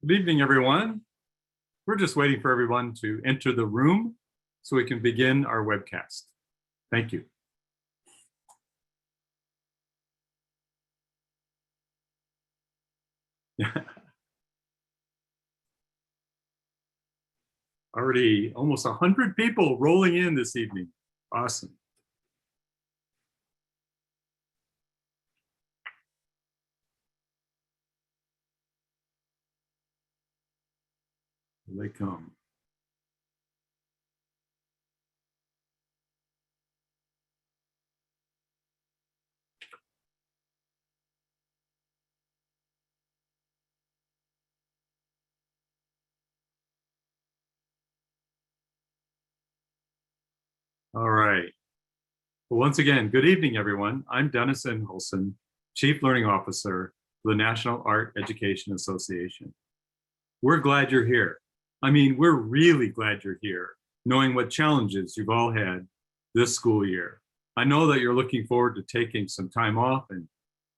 Good evening, everyone. We're just waiting for everyone to enter the room so we can begin our webcast. Thank you. Already almost 100 people rolling in this evening. Awesome. Here they come. All right. Well, once again, good evening, everyone. I'm Dennis N. Hulson, Chief Learning Officer for the National Art Education Association. We're glad you're here. I mean, we're really glad you're here, knowing what challenges you've all had this school year. I know that you're looking forward to taking some time off and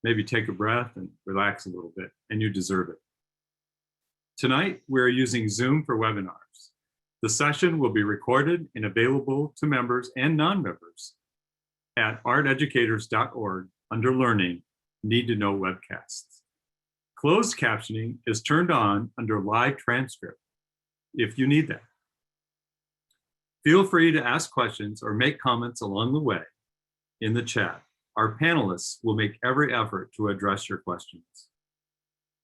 maybe take a breath and relax a little bit, and you deserve it. Tonight, we're using Zoom for webinars. The session will be recorded and available to members and non-members at arteducators.org under Learning, Need to Know Webcasts. Closed captioning is turned on under Live Transcript if you need that. Feel free to ask questions or make comments along the way in the chat. Our panelists will make every effort to address your questions.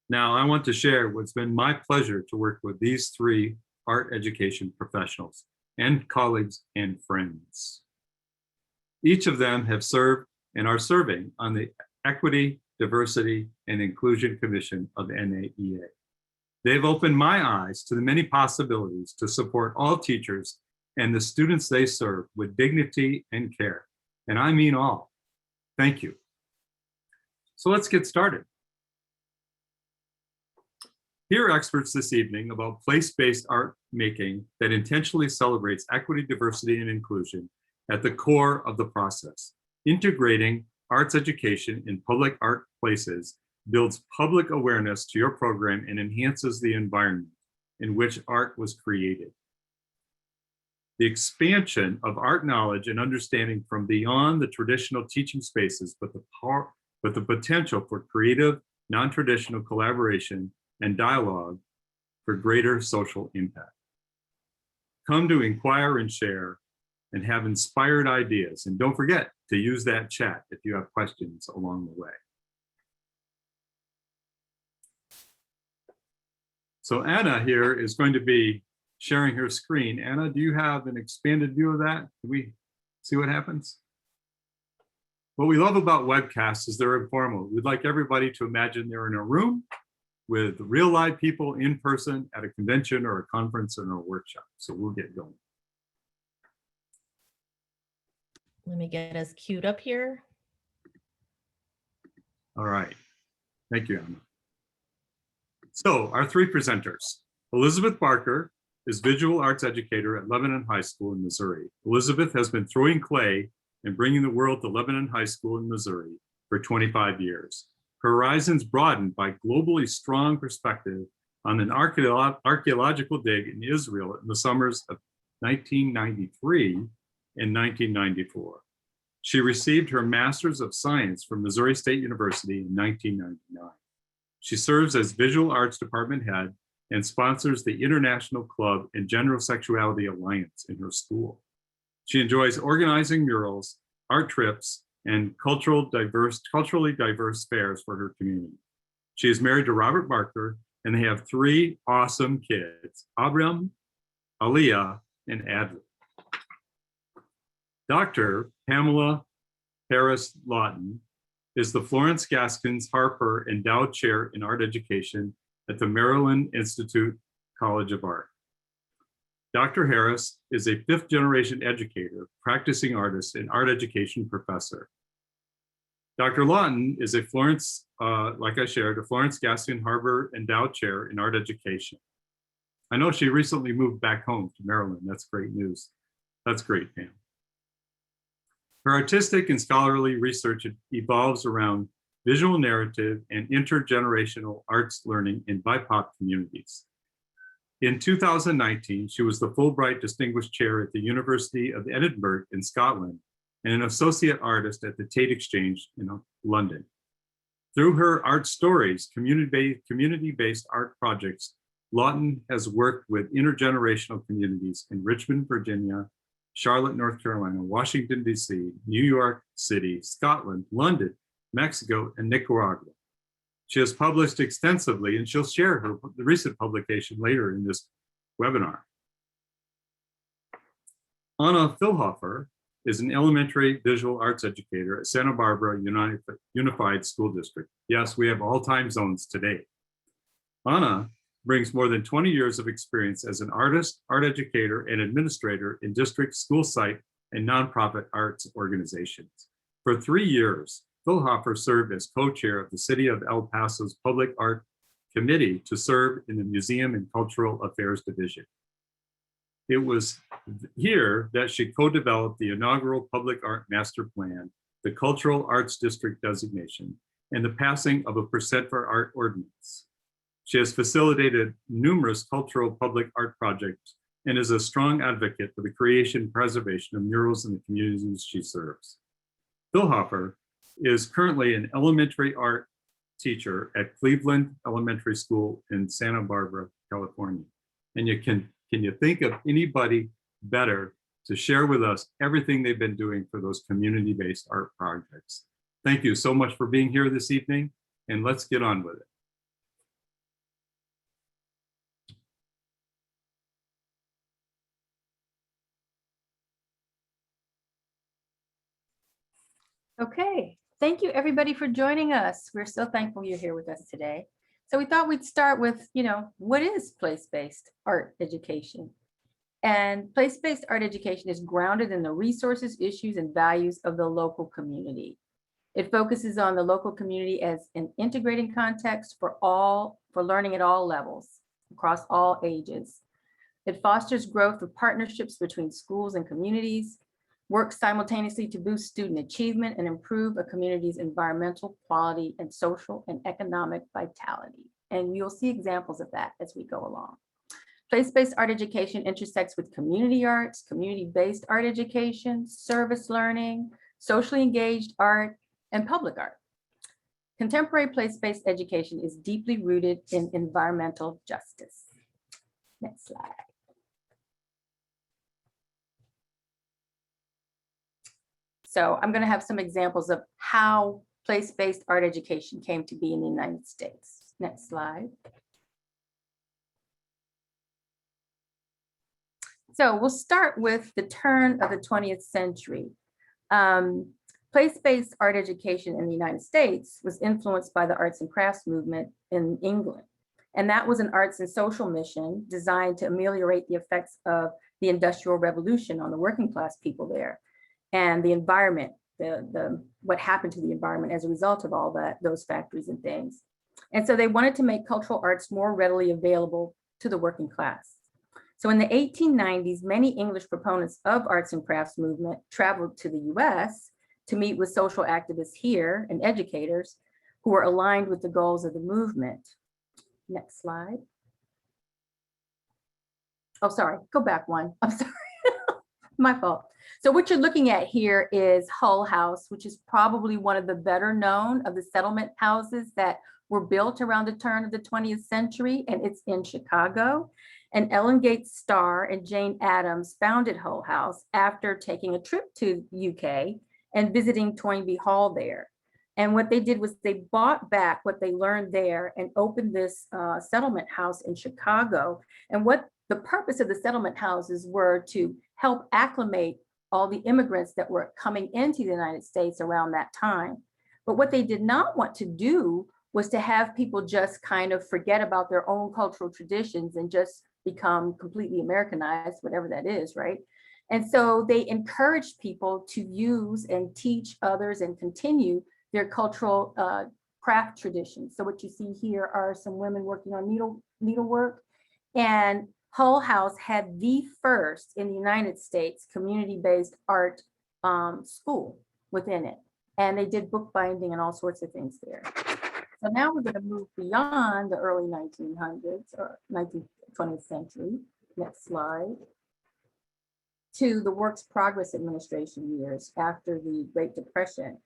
Now, I want to share what's been my pleasure to work with these three art education professionals and colleagues and friends. Each of them have served and are serving on the Equity, Diversity, and Inclusion Commission of NAEA. They've opened my eyes to the many possibilities to support all teachers and the students they serve with dignity and care. And I mean all. Thank you. So let's get started. Here are experts this evening about place-based art making that intentionally celebrates equity, diversity, and inclusion at the core of the process. Integrating arts education in public art places builds public awareness to your program and enhances the environment in which art was created. The expansion of art knowledge and understanding from beyond the traditional teaching spaces, but the potential for creative, non-traditional collaboration and dialogue for greater social impact. Come to inquire and share and have inspired ideas. And don't forget to use that chat if you have questions along the way. So Anna here is going to be sharing her screen. Anna, do you have an expanded view of that? Can we see what happens? What we love about webcasts is they're informal. We'd like everybody to imagine they're in a room with real live people in person at a convention or a conference or a workshop. So we'll get going. Let me get us queued up here. All right. Thank you, Anna. So our three presenters. Elizabeth Barker is visual arts educator at Lebanon High School in Missouri. Elizabeth has been throwing clay and bringing the world to Lebanon High School in Missouri for 25 years. Her horizons broadened by globally strong perspective on an archaeological dig in Israel in the summers of 1993 and 1994. She received her Master's of Science from Missouri State University in 1999. She serves as Visual Arts Department Head and sponsors the International Club and General Sexuality Alliance in her school. She enjoys organizing murals, art trips, and culturally diverse fairs for her community. She is married to Robert Barker, and they have three awesome kids, Abram, Aliyah, and Adler. Dr. Pamela Harris Lawton is the Florence Gaskins Harper Endowed Chair in Art Education at the Maryland Institute College of Art. Dr. Harris is a fifth-generation educator, practicing artist, and art education professor. Dr. Lawton is a Florence, like I shared, a Florence Gaskins Harper Endowed Chair in Art Education. I know she recently moved back home to Maryland. That's great news. That's great, Pam. Her artistic and scholarly research evolves around visual narrative, and intergenerational arts learning in BIPOC communities. In 2019, she was the Fulbright Distinguished Chair at the University of Edinburgh in Scotland and an associate artist at the Tate Exchange in London. Through her art stories, community-based art projects, Lawton has worked with intergenerational communities in Richmond, Virginia, Charlotte, North Carolina, Washington, D.C., New York City, Scotland, London, Mexico, and Nicaragua. She has published extensively, and she'll share her recent publication later in this webinar. Anna Philhofer is an elementary visual arts educator at Santa Barbara Unified School District. Yes, we have all time zones today. Anna brings more than 20 years of experience as an artist, art educator, and administrator in district, school site, and nonprofit arts organizations. For 3 years, Philhofer served as co-chair of the City of El Paso's Public Art Committee to serve in the Museum and Cultural Affairs Division. It was here that she co-developed the inaugural Public Art Master Plan, the Cultural Arts District designation, and the passing of a Percent for Art ordinance. She has facilitated numerous cultural public art projects and is a strong advocate for the creation and preservation of murals in the communities she serves. Philhofer is currently an elementary art teacher at Cleveland Elementary School in Santa Barbara, California. And can you think of anybody better to share with us everything they've been doing for those community-based art projects? Thank you so much for being here this evening, and let's get on with it. Okay, thank you everybody for joining us. We're so thankful you're here with us today. So we thought we'd start with, what is place-based art education? And place-based art education is grounded in the resources, issues, and values of the local community. It focuses on the local community as an integrating context for learning at all levels, across all ages. It fosters growth of partnerships between schools and communities, works simultaneously to boost student achievement and improve a community's environmental quality and social and economic vitality. And you'll see examples of that as we go along. Place-based art education intersects with community arts, community-based art education, service learning, socially engaged art, and public art. Contemporary place-based education is deeply rooted in environmental justice. Next slide. So I'm going to have some examples of how place-based art education came to be in the United States. Next slide. So we'll start with the turn of the 20th century. Place-based art education in the United States was influenced by the arts and crafts movement in England. And that was an arts and social mission designed to ameliorate the effects of the Industrial Revolution on the working class people there. And the environment, what happened to the environment as a result of all those factories and things. And so they wanted to make cultural arts more readily available to the working class. So in the 1890s, many English proponents of arts and crafts movement traveled to the US to meet with social activists here and educators who were aligned with the goals of the movement. Next slide. Oh, sorry, go back one. I'm sorry, my fault. So what you're looking at here is Hull House, which is probably one of the better known of the settlement houses that were built around the turn of the 20th century, and it's in Chicago. And Ellen Gates Starr and Jane Addams founded Hull House after taking a trip to UK and visiting Toynbee Hall there. And what they did was they bought back what they learned there and opened this settlement house in Chicago. And what the purpose of the settlement houses were to help acclimate all the immigrants that were coming into the United States around that time. But what they did not want to do was to have people just kind of forget about their own cultural traditions and just become completely Americanized, whatever that is, right? And so they encouraged people to use and teach others and continue their cultural craft traditions. So what you see here are some women working on needlework. And Hull House had the first in the United States community-based art school within it. And they did bookbinding and all sorts of things there. So now we're going to move beyond the early 1900s or 20th century. Next slide. To the Works Progress Administration years after the Great Depression.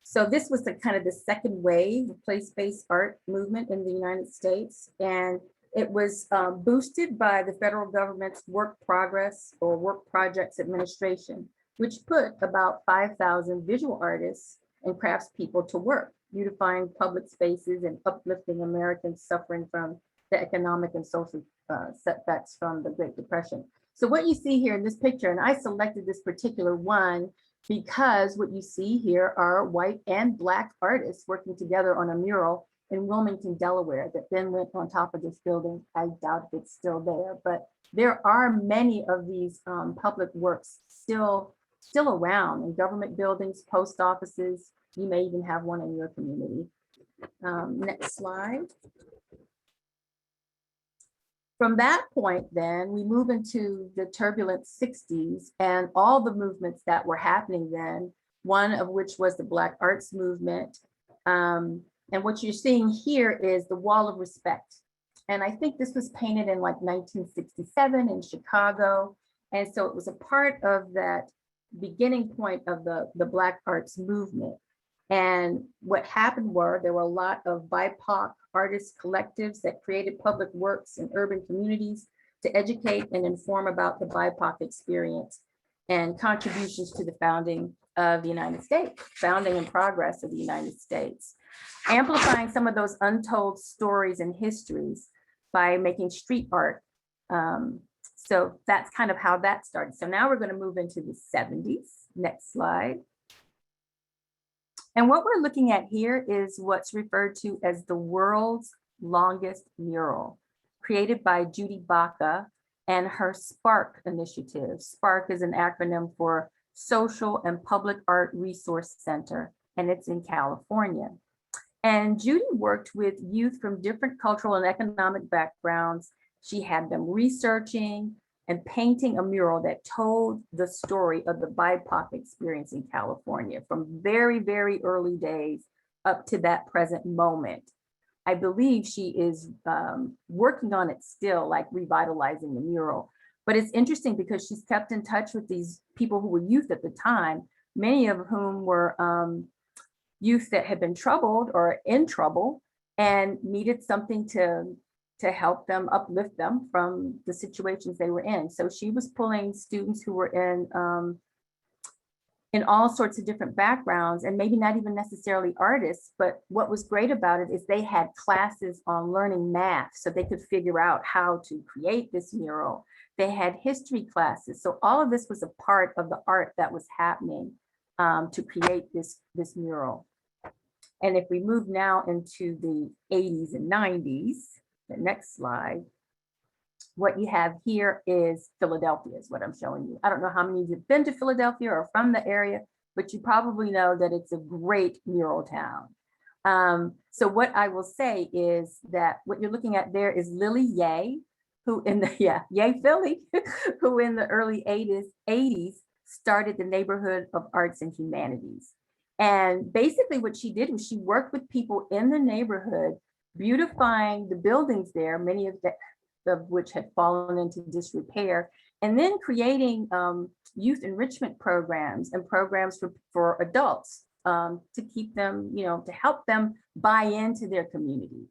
So this was the kind of the second wave of place-based art movement in the United States. And it was boosted by the federal government's Work Progress or Work Projects Administration, which put about 5,000 visual artists and craftspeople to work, beautifying public spaces and uplifting Americans suffering from the economic and social setbacks from the Great Depression. So what you see here in this picture, and I selected this particular one because what you see here are white and Black artists working together on a mural in Wilmington, Delaware, that then went on top of this building. I doubt if it's still there, but there are many of these public works still around in government buildings, post offices. You may even have one in your community. Next slide. From that point, then we move into the turbulent 60s and all the movements that were happening then, one of which was the Black Arts Movement. And what you're seeing here is the Wall of Respect. And I think this was painted in like 1967 in Chicago. And so it was a part of that beginning point of the Black Arts Movement. And what happened there were a lot of BIPOC artist collectives that created public works in urban communities to educate and inform about the BIPOC experience and contributions to the founding of the United States, founding and progress of the United States, amplifying some of those untold stories and histories by making street art. So that's kind of how that started. So now we're going to move into the 70s. Next slide. And what we're looking at here is what's referred to as the world's longest mural, created by Judy Baca and her SPARK initiative. SPARK is an acronym for Social and Public Art Resource Center, and it's in California. And Judy worked with youth from different cultural and economic backgrounds. She had them researching and painting a mural that told the story of the BIPOC experience in California from very, very early days up to that present moment. I believe she is working on it still, like revitalizing the mural. But it's interesting because she's kept in touch with these people who were youth at the time, many of whom were youth that had been troubled or in trouble and needed something to help them, uplift them from the situations they were in. So she was pulling students who were in all sorts of different backgrounds and maybe not even necessarily artists, but what was great about it is they had classes on learning math so they could figure out how to create this mural. They had history classes. So all of this was a part of the art that was happening to create this mural. And if we move now into the 80s and 90s, the next slide, what you have here is Philadelphia is what I'm showing you. I don't know how many of you have been to Philadelphia or from the area, but you probably know that it's a great mural town. So what I will say is that what you're looking at there is Lily Yeh, who in the, Yay Philly, who in the early 80s started the Neighborhood of Arts and Humanities. And basically what she did was she worked with people in the neighborhood, beautifying the buildings there, many of which had fallen into disrepair, and then creating youth enrichment programs and programs for adults to keep them, to help them buy into their community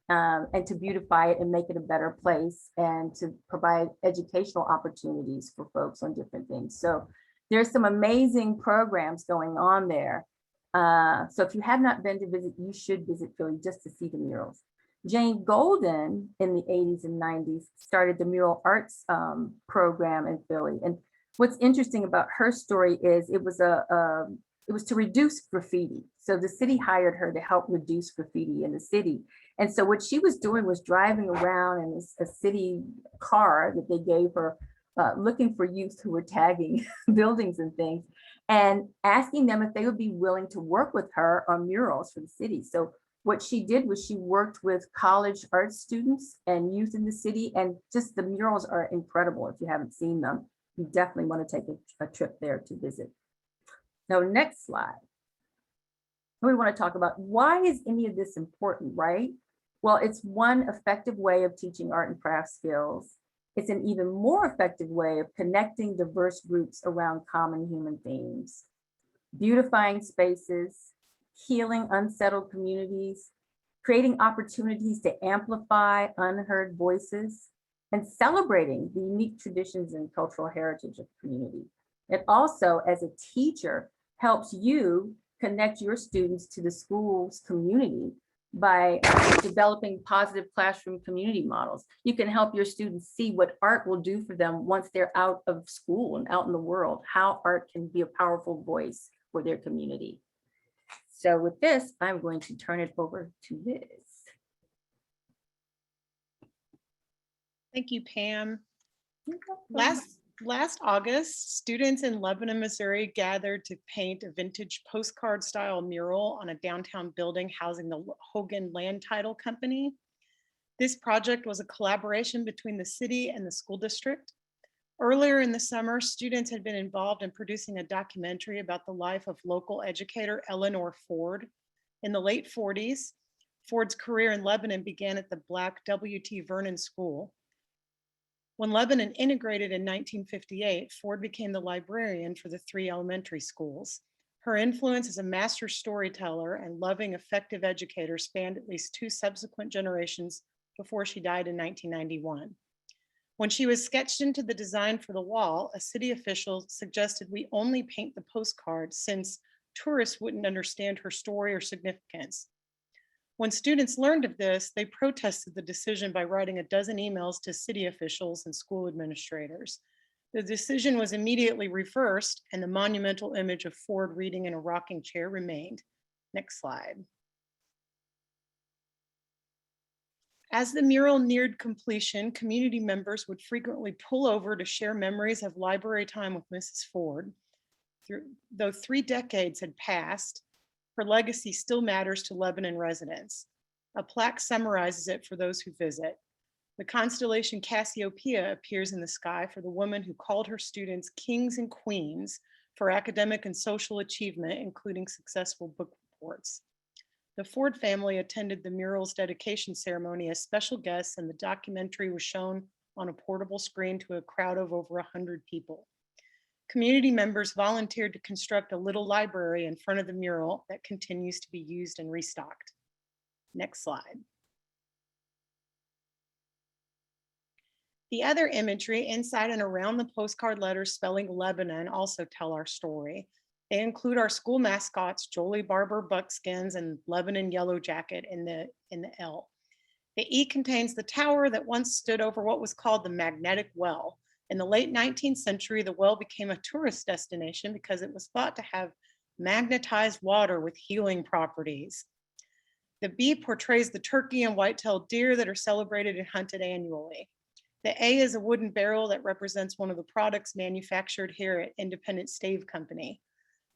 and to beautify it and make it a better place and to provide educational opportunities for folks on different things. So there's some amazing programs going on there. So if you have not been to visit, you should visit Philly just to see the murals. Jane Golden in the 80s and 90s started the mural arts program in Philly. And what's interesting about her story is it was to reduce graffiti. So the city hired her to help reduce graffiti in the city. And so what she was doing was driving around in a city car that they gave her, looking for youth who were tagging buildings and things, and asking them if they would be willing to work with her on murals for the city. So what she did was she worked with college art students and youth in the city, and just the murals are incredible. If you haven't seen them, you definitely want to take a trip there to visit. So next slide. We want to talk about why is any of this important, right? Well, it's one effective way of teaching art and craft skills. It's an even more effective way of connecting diverse groups around common human themes, beautifying spaces, healing unsettled communities, creating opportunities to amplify unheard voices, and celebrating the unique traditions and cultural heritage of the community. It also, as a teacher, helps you connect your students to the school's community by developing positive classroom community models. You can help your students see what art will do for them once they're out of school and out in the world, how art can be a powerful voice for their community. So with this, I'm going to turn it over to Liz. Thank you, Pam. Last August, students in Lebanon, Missouri gathered to paint a vintage postcard style mural on a downtown building housing the Hogan Land Title Company. This project was a collaboration between the city and the school district. Earlier in the summer, students had been involved in producing a documentary about the life of local educator Eleanor Ford. In the late 40s, Ford's career in Lebanon began at the Black W.T. Vernon School. When Lebanon integrated in 1958, Ford became the librarian for the 3 elementary schools. Her influence as a master storyteller and loving, effective educator spanned at least 2 subsequent generations before she died in 1991. When she was sketched into the design for the wall, a city official suggested we only paint the postcard since tourists wouldn't understand her story or significance. When students learned of this, they protested the decision by writing a dozen emails to city officials and school administrators. The decision was immediately reversed, and the monumental image of Ford reading in a rocking chair remained. Next slide. As the mural neared completion, community members would frequently pull over to share memories of library time with Mrs. Ford. Though 3 decades had passed, her legacy still matters to Lebanon residents. A plaque summarizes it for those who visit. The constellation Cassiopeia appears in the sky for the woman who called her students kings and queens for academic and social achievement, including successful book reports. The Ford family attended the mural's dedication ceremony as special guests, and the documentary was shown on a portable screen to a crowd of over 100 people. Community members volunteered to construct a little library in front of the mural that continues to be used and restocked. Next slide. The other imagery inside and around the postcard letters spelling Lebanon also tell our story. They include our school mascots, Jolie Barber Buckskins and Lebanon Yellow Jacket in the L. The E contains the tower that once stood over what was called the Magnetic Well. In the late 19th century, the well became a tourist destination because it was thought to have magnetized water with healing properties. The B portrays the turkey and white-tailed deer that are celebrated and hunted annually. The A is a wooden barrel that represents one of the products manufactured here at Independent Stave Company.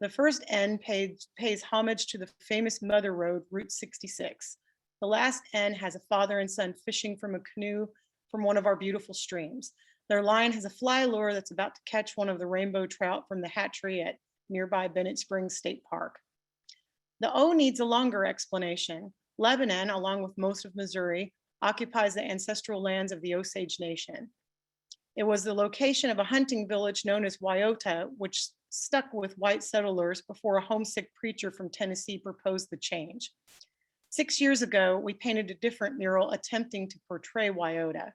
The first N pays homage to the famous Mother Road, Route 66. The last N has a father and son fishing from a canoe from one of our beautiful streams. Their line has a fly lure that's about to catch one of the rainbow trout from the hatchery at nearby Bennett Springs State Park. The O needs a longer explanation. Lebanon, along with most of Missouri, occupies the ancestral lands of the Osage Nation. It was the location of a hunting village known as Wyoto, which stuck with white settlers before a homesick preacher from Tennessee proposed the change. 6 years ago, we painted a different mural attempting to portray Wyoto.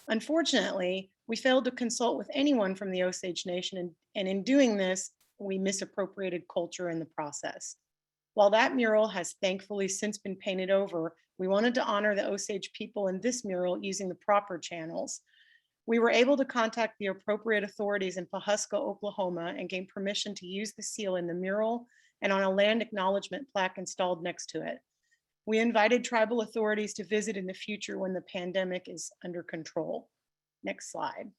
Unfortunately, we failed to consult with anyone from the Osage Nation, and in doing this, we misappropriated culture in the process. While that mural has thankfully since been painted over, we wanted to honor the Osage people in this mural using the proper channels. We were able to contact the appropriate authorities in Pawhuska, Oklahoma, and gain permission to use the seal in the mural and on a land acknowledgement plaque installed next to it. We invited tribal authorities to visit in the future when the pandemic is under control. Next slide.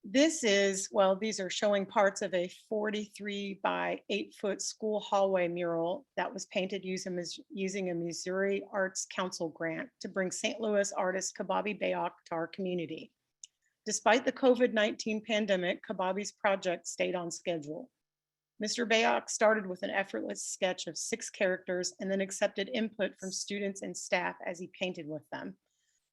These are showing parts of a 43 by 8-foot school hallway mural that was painted using a Missouri Arts Council grant to bring St. Louis artist Kababi Bayok to our community. Despite the COVID-19 pandemic, Kababi's project stayed on schedule. Mr. Bayok started with an effortless sketch of 6 characters and then accepted input from students and staff as he painted with them.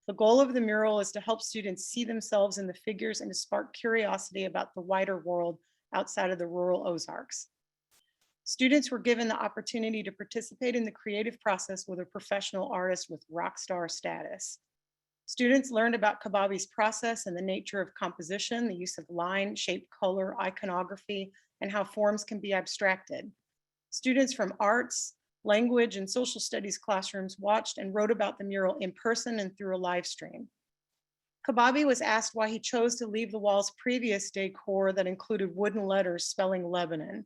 The goal of the mural is to help students see themselves in the figures and to spark curiosity about the wider world outside of the rural Ozarks. Students were given the opportunity to participate in the creative process with a professional artist with rock star status. Students learned about Kababi's process and the nature of composition, the use of line, shape, color, iconography, and how forms can be abstracted. Students from arts, language, and social studies classrooms watched and wrote about the mural in person and through a live stream. Kababi was asked why he chose to leave the wall's previous decor that included wooden letters spelling Lebanon.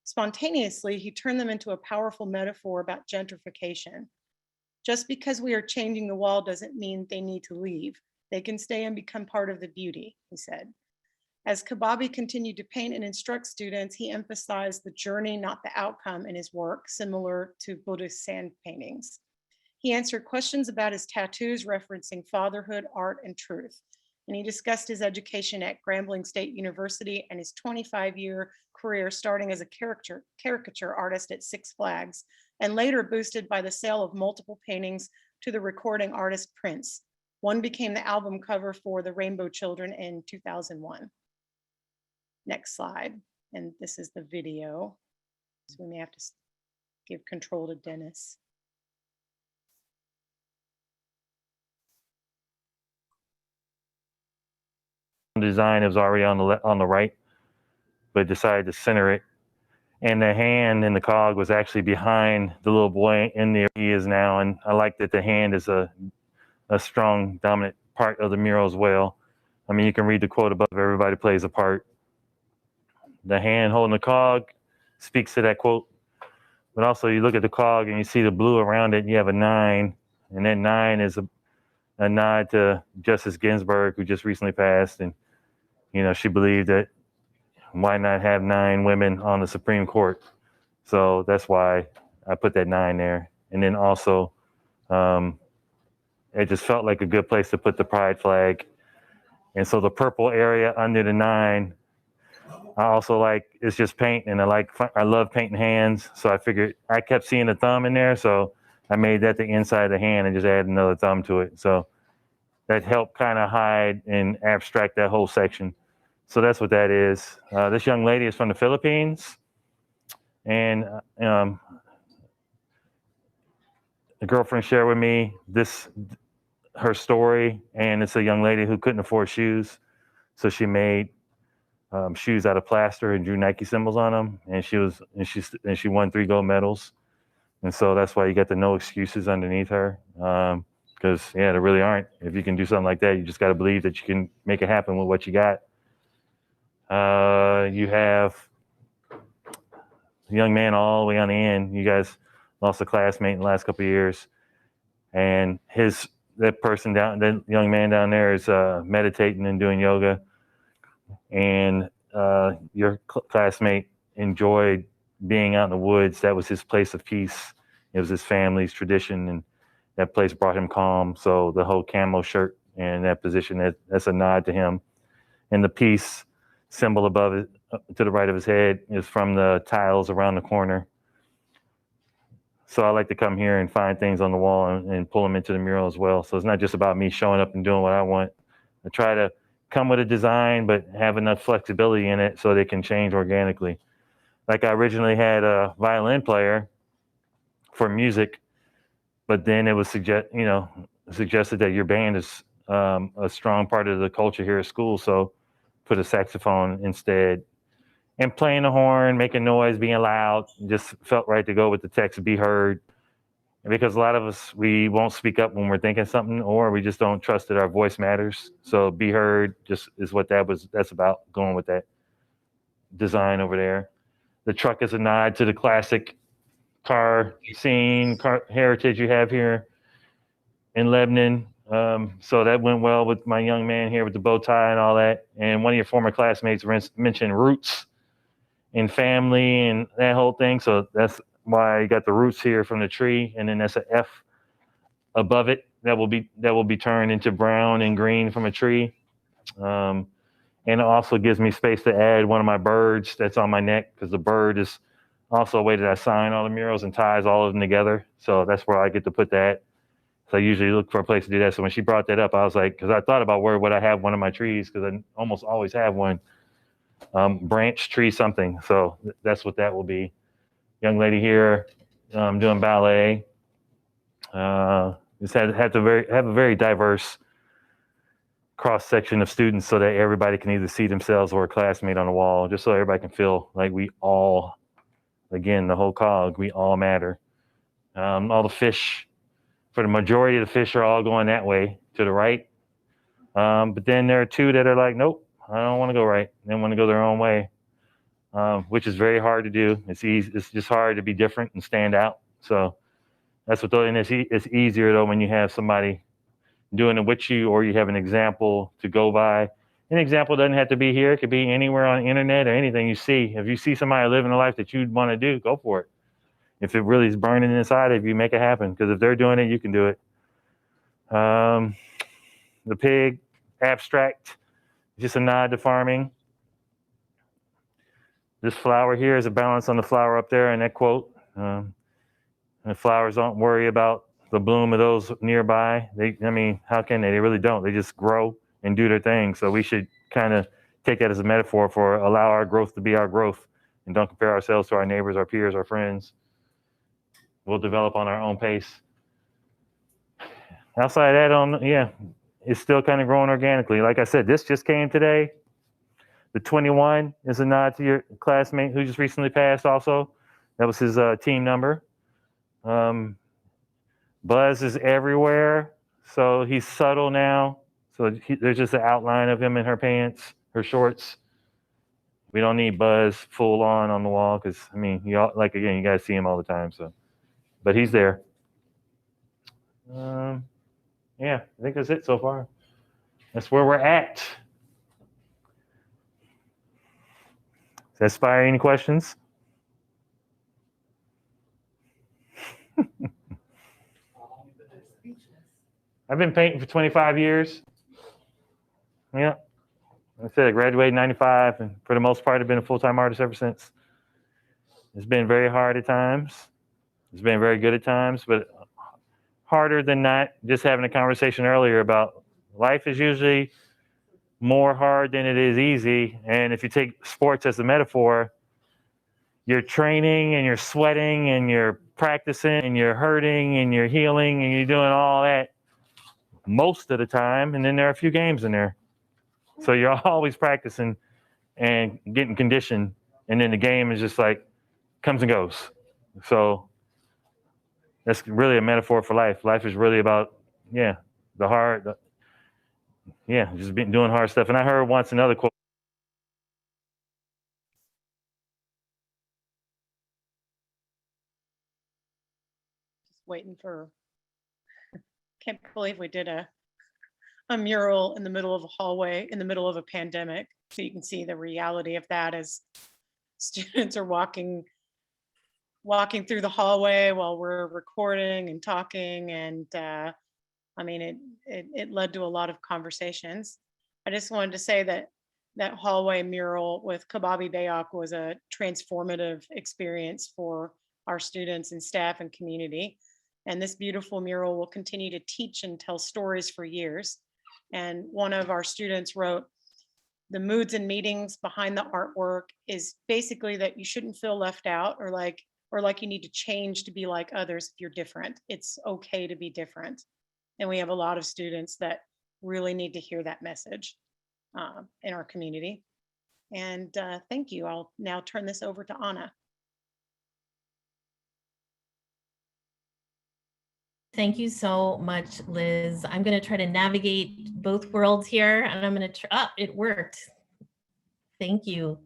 Spontaneously, he turned them into a powerful metaphor about gentrification. Just because we are changing the wall doesn't mean they need to leave. They can stay and become part of the beauty, he said. As Kababi continued to paint and instruct students, he emphasized the journey, not the outcome in his work, similar to Buddhist sand paintings. He answered questions about his tattoos referencing fatherhood, art, and truth. And he discussed his education at Grambling State University and his 25-year career starting as a caricature artist at Six Flags, and later boosted by the sale of multiple paintings to the recording artist Prince. One became the album cover for the Rainbow Children in 2001. Next slide, and this is the video. So we may have to give control to Dennis. Design is already on the right, but decided to center it. And the hand in the cog was actually behind the little boy in there he is now. And I like that the hand is a strong, dominant part of the mural as well. I mean, you can read the quote above, everybody plays a part. The hand holding the cog speaks to that quote. But also you look at the cog and you see the blue around it, and you have a 9. And that 9 is a nod to Justice Ginsburg, who just recently passed. And, you know, she believed that why not have 9 women on the Supreme Court? So that's why I put that 9 there. And then also, it just felt like a good place to put the pride flag. And so the purple area under the 9, I also like, it's just paint, and I love painting hands. So I figured, I kept seeing the thumb in there, so I made that the inside of the hand and just added another thumb to it. So that helped kind of hide and abstract that whole section. So that's what that is. This young lady is from the Philippines, and a girlfriend shared with me her story, and it's a young lady who couldn't afford shoes, so she made shoes out of plaster and drew Nike symbols on them, and she won 3 gold medals, and so that's why you got the no excuses underneath her, because there really aren't. If you can do something like that, you just got to believe that you can make it happen with what you got. You have a young man all the way on the end. You guys lost a classmate in the last couple of years, and that young man down there is meditating and doing yoga, and your classmate enjoyed being out in the woods. That was his place of peace. It was his family's tradition, and that place brought him calm. So the whole camo shirt and that position, that's a nod to him. And the peace symbol above it, to the right of his head, is from the tiles around the corner. So I like to come here and find things on the wall and pull them into the mural as well. So it's not just about me showing up and doing what I want. I try to come with a design, but have enough flexibility in it so they can change organically. Like I originally had a violin player for music, but then it was suggested that your band is a strong part of the culture here at school. So put a saxophone instead. And playing the horn, making noise, being loud, just felt right to go with the text, be heard. Because a lot of us, we won't speak up when we're thinking something, or we just don't trust that our voice matters. So be heard just is what that's about, going with that design over there. The truck is a nod to the classic car scene, car heritage you have here in Lebanon. So that went well with my young man here with the bow tie and all that. And one of your former classmates mentioned roots and family and that whole thing. So that's why you got the roots here from the tree, and then that's an F above it that will be turned into brown and green from a tree. And it also gives me space to add one of my birds that's on my neck, because the bird is also a way that I sign all the murals and ties all of them together. So that's where I get to put that. So I usually look for a place to do that. So when she brought that up, I was like, because I thought about where would I have one of my trees, because I almost always have one, branch, tree, something. So that's what that will be. Young lady here doing ballet. Just have to have a very diverse cross section of students, so that everybody can either see themselves or a classmate on the wall, just so everybody can feel like we all, again, the whole cog, we all matter. All the fish, for the majority of the fish, are all going that way to the right. But then there are two that are like, nope, I don't want to go right. They want to go their own way, which is very hard to do. It's easy. It's just hard to be different and stand out. So that's what, and it's easier though when you have somebody doing it with you, or you have an example to go by. An example doesn't have to be here. It could be anywhere on the internet or anything you see. If you see somebody living a life that you'd want to do, go for it. If it really is burning inside of you, make it happen. Because if they're doing it, you can do it. The pig abstract, just a nod to farming. This flower here is a balance on the flower up there in that quote. And flowers don't worry about the bloom of those nearby. How can they? They really don't. They just grow and do their thing. So we should kind of take that as a metaphor for allow our growth to be our growth, and don't compare ourselves to our neighbors, our peers, our friends. We'll develop on our own pace. Outside of that, it's still kind of growing organically. Like I said, this just came today. The 21 is a nod to your classmate who just recently passed also. That was his team number. Buzz is everywhere, so he's subtle now. So there's just an outline of him in her pants, her shorts. We don't need Buzz full on the wall, because you guys see him all the time. So, but he's there. I think that's it so far. That's where we're at. Does that inspire any questions? I've been painting for 25 years. Yeah. Like I said, I graduated in 95, and for the most part, I've been a full-time artist ever since. It's been very hard at times. It's been very good at times, but harder than not. Just having a conversation earlier about life is usually more hard than it is easy. And if you take sports as a metaphor, you're training and you're sweating and you're practicing and you're hurting and you're healing and you're doing all that most of the time, and then there are a few games in there. So you're always practicing and getting conditioned, and then the game is just like comes and goes. So that's really a metaphor for life. Life is really about just doing hard stuff. And I heard once another quote. Just waiting for. Can't believe we did a mural in the middle of a hallway in the middle of a pandemic. So you can see the reality of that as students are walking through the hallway while we're recording and talking. And it led to a lot of conversations. I just wanted to say that hallway mural with Kababi Bayok was a transformative experience for our students and staff and community. And this beautiful mural will continue to teach and tell stories for years. And one of our students wrote, the moods and meetings behind the artwork is basically that you shouldn't feel left out or like you need to change to be like others if you're different. It's okay to be different. And we have a lot of students that really need to hear that message in our community. And thank you. I'll now turn this over to Anna. Thank you so much, Liz. I'm going to try to navigate both worlds here, and I'm going to it worked. Thank you.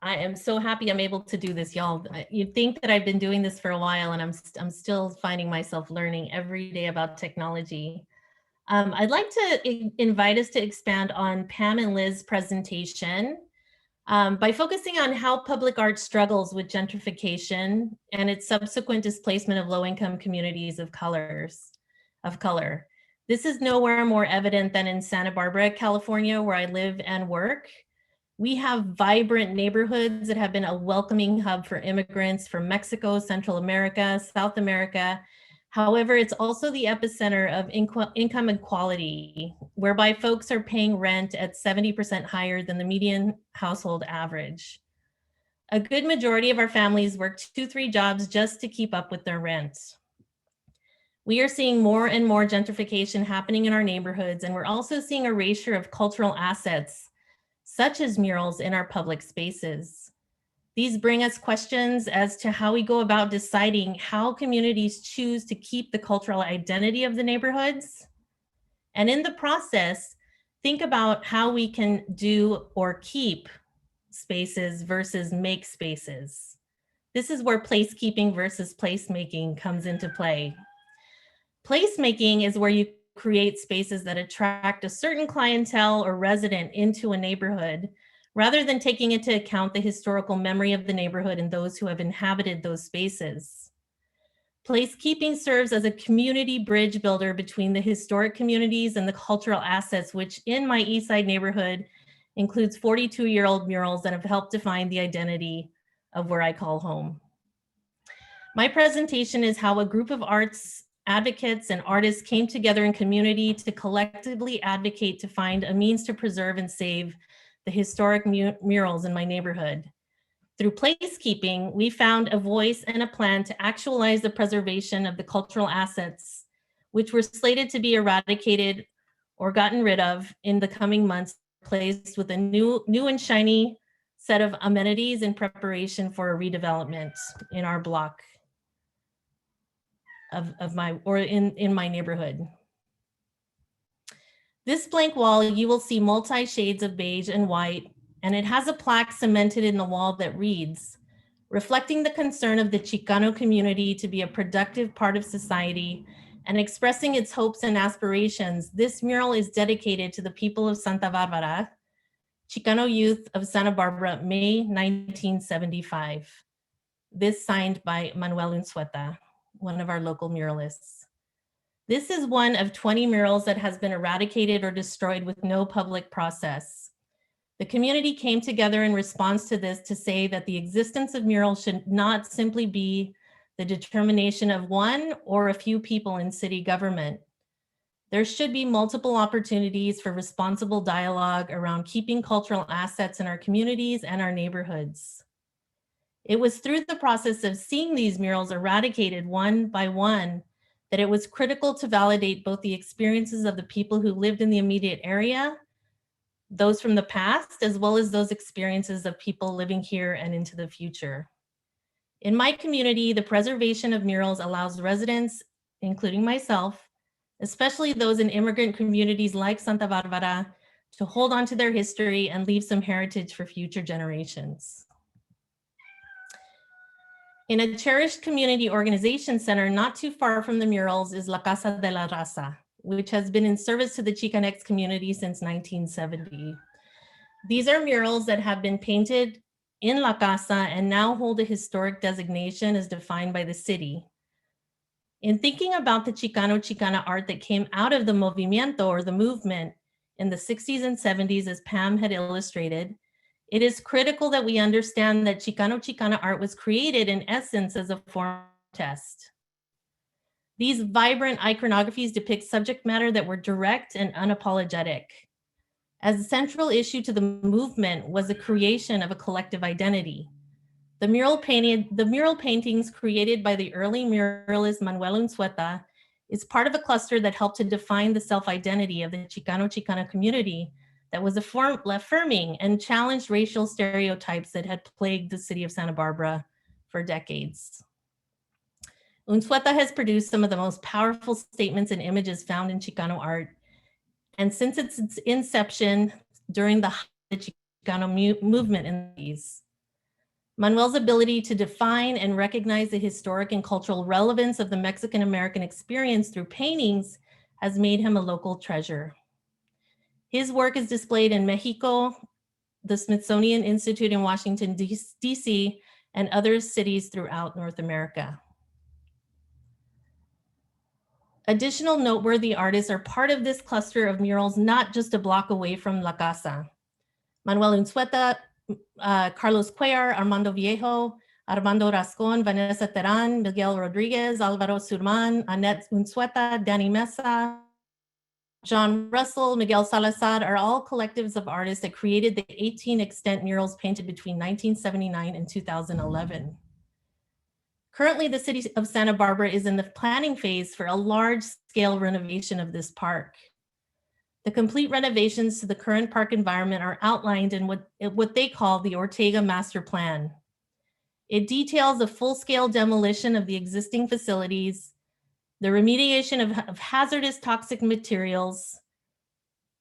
I am so happy I'm able to do this, y'all. You'd think that I've been doing this for a while, and I'm still finding myself learning every day about technology. I'd like to invite us to expand on Pam and Liz's presentation by focusing on how public art struggles with gentrification and its subsequent displacement of low-income communities of color. This is nowhere more evident than in Santa Barbara, California, where I live and work. We have vibrant neighborhoods that have been a welcoming hub for immigrants from Mexico, Central America, South America. However, it's also the epicenter of income inequality, whereby folks are paying rent at 70% higher than the median household average. A good majority of our families work 2-3 jobs just to keep up with their rent. We are seeing more and more gentrification happening in our neighborhoods, and we're also seeing erasure of cultural assets, such as murals in our public spaces. These bring us questions as to how we go about deciding how communities choose to keep the cultural identity of the neighborhoods. And in the process, think about how we can do or keep spaces versus make spaces. This is where placekeeping versus placemaking comes into play. Placemaking is where you create spaces that attract a certain clientele or resident into a neighborhood, rather than taking into account the historical memory of the neighborhood and those who have inhabited those spaces. Placekeeping serves as a community bridge builder between the historic communities and the cultural assets, which in my East Side neighborhood includes 42-year-old murals that have helped define the identity of where I call home. My presentation is how a group of arts advocates and artists came together in community to collectively advocate to find a means to preserve and save the historic murals in my neighborhood. Through placekeeping, we found a voice and a plan to actualize the preservation of the cultural assets, which were slated to be eradicated or gotten rid of in the coming months, replaced with a new and shiny set of amenities in preparation for a redevelopment in our block in my neighborhood. This blank wall, you will see multi shades of beige and white, and it has a plaque cemented in the wall that reads, reflecting the concern of the Chicano community to be a productive part of society and expressing its hopes and aspirations. This mural is dedicated to the people of Santa Barbara, Chicano youth of Santa Barbara, May 1975. This signed by Manuel Unzueta, one of our local muralists. This is one of 20 murals that has been eradicated or destroyed with no public process. The community came together in response to this to say that the existence of murals should not simply be the determination of one or a few people in city government. There should be multiple opportunities for responsible dialogue around keeping cultural assets in our communities and our neighborhoods. It was through the process of seeing these murals eradicated one by one that it was critical to validate both the experiences of the people who lived in the immediate area, those from the past, as well as those experiences of people living here and into the future. In my community, the preservation of murals allows residents, including myself, especially those in immigrant communities like Santa Barbara, to hold on to their history and leave some heritage for future generations. In a cherished community organization center not too far from the murals is La Casa de la Raza, which has been in service to the Chicanx community since 1970. These are murals that have been painted in La Casa and now hold a historic designation as defined by the city. In thinking about the Chicana art that came out of the movimiento or the movement in the 60s and 70s, as Pam had illustrated, it is critical that we understand that Chicana art was created in essence as a form of protest. These vibrant iconographies depict subject matter that were direct and unapologetic. As a central issue to the movement was the creation of a collective identity. The mural paintings created by the early muralist Manuel Unzueta is part of a cluster that helped to define the self-identity of the Chicana community that was affirming and challenged racial stereotypes that had plagued the city of Santa Barbara for decades. Unzueta has produced some of the most powerful statements and images found in Chicano art. And since its inception during the Chicano movement in the 80s, Manuel's ability to define and recognize the historic and cultural relevance of the Mexican-American experience through paintings has made him a local treasure. His work is displayed in Mexico, the Smithsonian Institute in Washington, D.C., and other cities throughout North America. Additional noteworthy artists are part of this cluster of murals, not just a block away from La Casa. Manuel Unzueta, Carlos Cuellar, Armando Viejo, Armando Rascon, Vanessa Terán, Miguel Rodriguez, Alvaro Surman, Annette Unzueta, Danny Mesa, John Russell, Miguel Salazar are all collectives of artists that created the 18 extant murals painted between 1979 and 2011. Currently, the city of Santa Barbara is in the planning phase for a large-scale renovation of this park. The complete renovations to the current park environment are outlined in what they call the Ortega Master Plan. It details a full-scale demolition of the existing facilities, the remediation of hazardous toxic materials,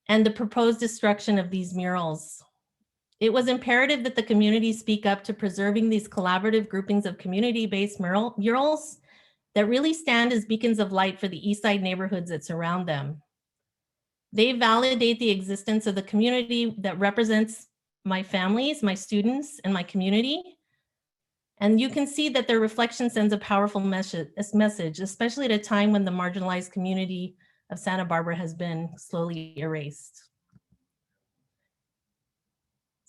and the proposed destruction of these murals. It was imperative that the community speak up to preserving these collaborative groupings of community-based murals that really stand as beacons of light for the East Side neighborhoods that surround them. They validate the existence of the community that represents my families, my students, and my community. And you can see that their reflection sends a powerful message, especially at a time when the marginalized community of Santa Barbara has been slowly erased.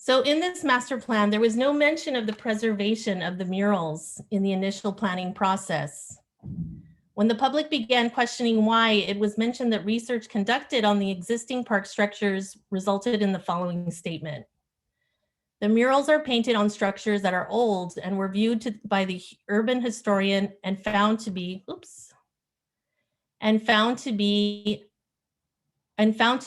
So in this master plan, there was no mention of the preservation of the murals in the initial planning process. When the public began questioning why, it was mentioned that research conducted on the existing park structures resulted in the following statement. The murals are painted on structures that are old and were viewed by the urban historian and found to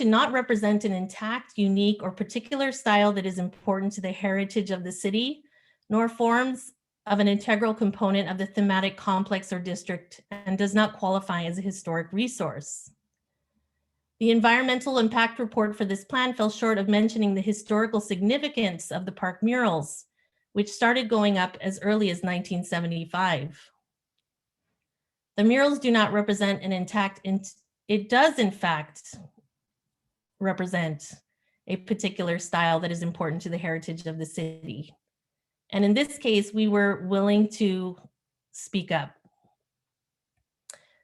not represent an intact, unique, or particular style that is important to the heritage of the city, nor forms of an integral component of the thematic complex or district, and does not qualify as a historic resource. The environmental impact report for this plan fell short of mentioning the historical significance of the park murals, which started going up as early as 1975. The murals do not represent an intact, it does in fact represent a particular style that is important to the heritage of the city. And in this case, we were willing to speak up.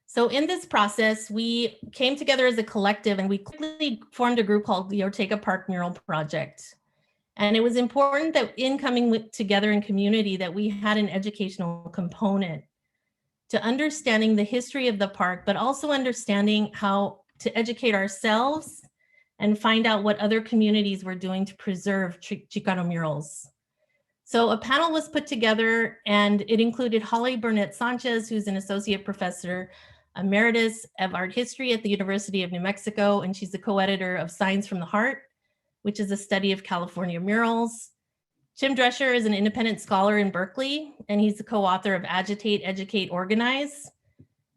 So in this process, we came together as a collective and we quickly formed a group called the Ortega Park Mural Project. And it was important that in coming together in community that we had an educational component to understanding the history of the park, but also understanding how to educate ourselves and find out what other communities were doing to preserve Chicano murals. So a panel was put together and it included Holly Burnett Sanchez, who's an associate professor emeritus of art history at the University of New Mexico, and she's the co-editor of Signs from the Heart, which is a study of California murals. Tim Drescher is an independent scholar in Berkeley, and he's the co-author of Agitate, Educate, Organize.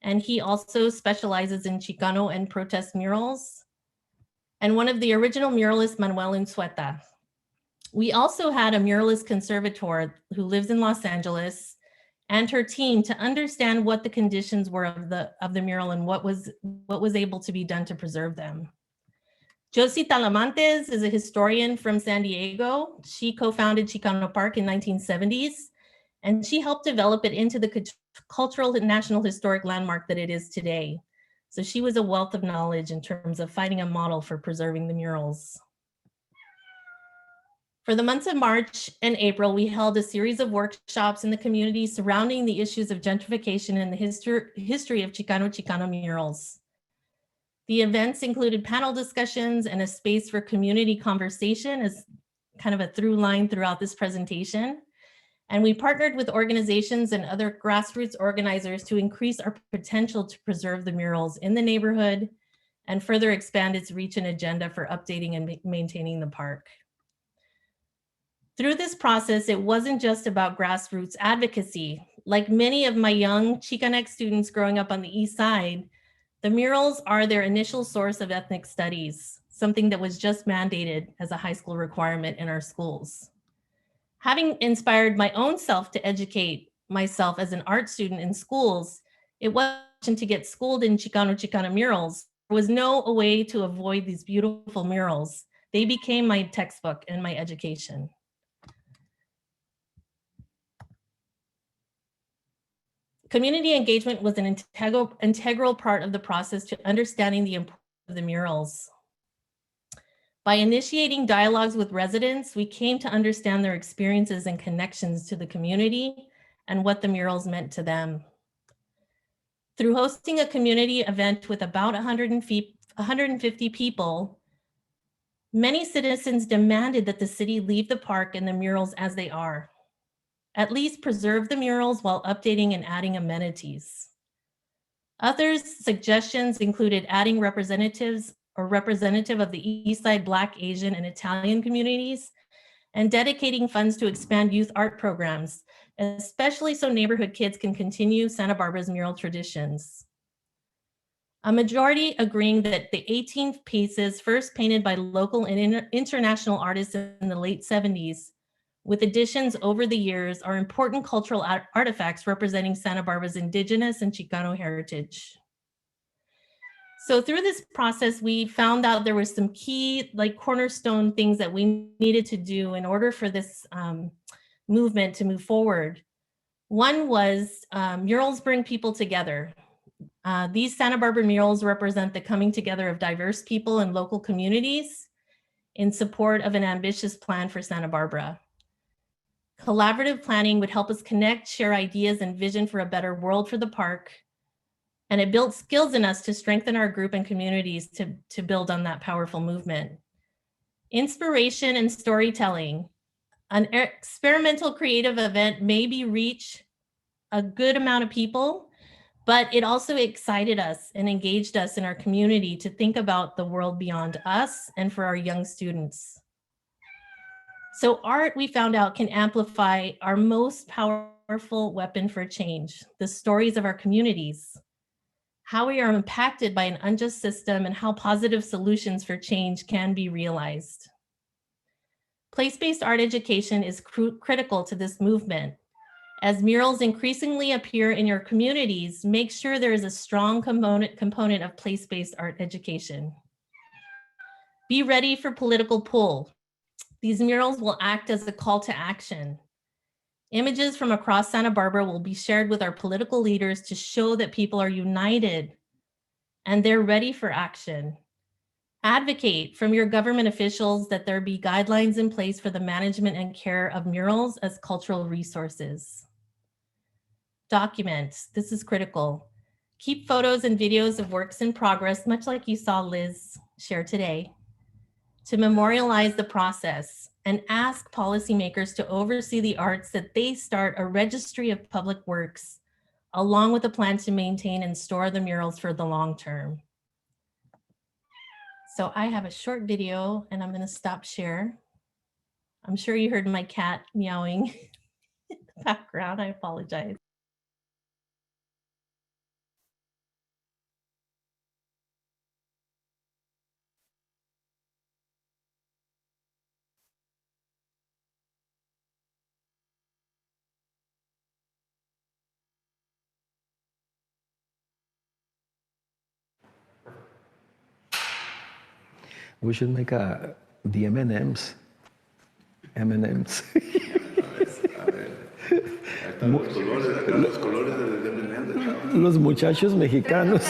And he also specializes in Chicano and protest murals. And one of the original muralists, Manuel Unzueta. We also had a muralist conservator who lives in Los Angeles and her team to understand what the conditions were of the mural and what was able to be done to preserve them. Josie Talamantes is a historian from San Diego. She co-founded Chicano Park in 1970s, and she helped develop it into the cultural and national historic landmark that it is today. So she was a wealth of knowledge in terms of finding a model for preserving the murals. For the months of March and April, we held a series of workshops in the community surrounding the issues of gentrification and the history of Chicano murals. The events included panel discussions and a space for community conversation as kind of a through line throughout this presentation. And we partnered with organizations and other grassroots organizers to increase our potential to preserve the murals in the neighborhood and further expand its reach and agenda for updating and maintaining the park. Through this process, it wasn't just about grassroots advocacy. Like many of my young Chicanx students growing up on the East Side, the murals are their initial source of ethnic studies, something that was just mandated as a high school requirement in our schools. Having inspired my own self to educate myself as an art student in schools, it wasn't to get schooled in Chicano murals. There was no way to avoid these beautiful murals. They became my textbook and my education. Community engagement was an integral part of the process to understanding the importance of the murals. By initiating dialogues with residents, we came to understand their experiences and connections to the community and what the murals meant to them. Through hosting a community event with about 150 people, many citizens demanded that the city leave the park and the murals as they are. At least preserve the murals while updating and adding amenities. Others' suggestions included adding representative of the East Side Black, Asian, and Italian communities, and dedicating funds to expand youth art programs, especially so neighborhood kids can continue Santa Barbara's mural traditions. A majority agreeing that the 18 pieces first painted by local and international artists in the late 70s, with additions over the years, are important cultural artifacts representing Santa Barbara's Indigenous and Chicano heritage. So through this process, we found out there were some key, cornerstone things that we needed to do in order for this movement to move forward. One was murals bring people together. These Santa Barbara murals represent the coming together of diverse people and local communities in support of an ambitious plan for Santa Barbara. Collaborative planning would help us connect, share ideas, and vision for a better world for the park. And it built skills in us to strengthen our group and communities to build on that powerful movement. Inspiration and storytelling. An experimental creative event maybe reach a good amount of people, but it also excited us and engaged us in our community to think about the world beyond us and for our young students. So art, we found out, can amplify our most powerful weapon for change, the stories of our communities, how we are impacted by an unjust system, and how positive solutions for change can be realized. Place-based art education is critical to this movement. As murals increasingly appear in your communities, make sure there is a strong component of place-based art education. Be ready for political pull. These murals will act as a call to action. Images from across Santa Barbara will be shared with our political leaders to show that people are united and they're ready for action. Advocate from your government officials that there be guidelines in place for the management and care of murals as cultural resources. Document, this is critical. Keep photos and videos of works in progress, much like you saw Liz share today, to memorialize the process, and ask policymakers to oversee the arts that they start a registry of public works, along with a plan to maintain and store the murals for the long term. So I have a short video and I'm gonna stop share. I'm sure you heard my cat meowing in the background, I apologize. We should make the M&Ms. M&Ms. Los muchachos mexicanos.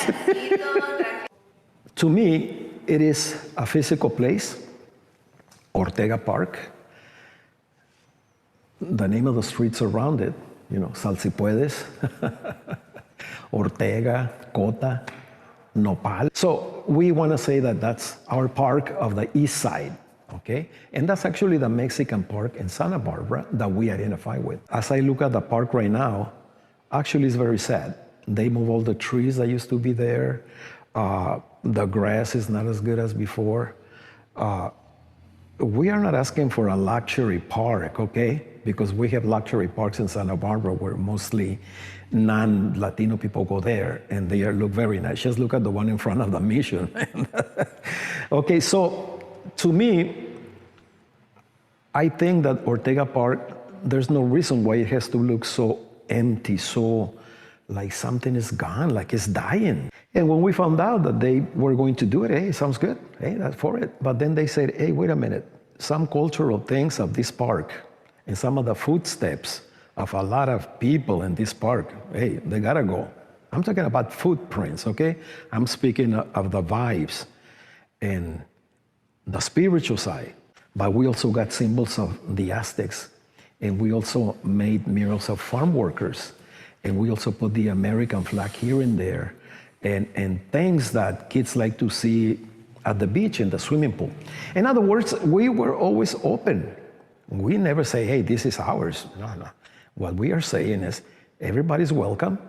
To me, it is a physical place, Ortega Park. The name of the streets around it, Sal Si Puedes, Ortega, Cota, Nopal. So we want to say that that's our park of the east side, okay? And that's actually the Mexican park in Santa Barbara that we identify with. As I look at the park right now, actually it's very sad. They move all the trees that used to be there. The grass is not as good as before. We are not asking for a luxury park, okay? Because we have luxury parks in Santa Barbara where mostly non-Latino people go there and they look very nice. Just look at the one in front of the Mission. Okay, so to me, I think that Ortega Park, there's no reason why it has to look so empty, so like something is gone, like it's dying. And when we found out that they were going to do it, hey, sounds good, hey, that's for it. But then they said, hey, wait a minute, some cultural things of this park and some of the footsteps of a lot of people in this park. Hey, they gotta go. I'm talking about footprints, okay? I'm speaking of the vibes and the spiritual side, but we also got symbols of the Aztecs, and we also made murals of farm workers, and we also put the American flag here and there, and things that kids like to see at the beach in the swimming pool. In other words, we were always open. We never say, hey, this is ours. No, no. What we are saying is everybody's welcome,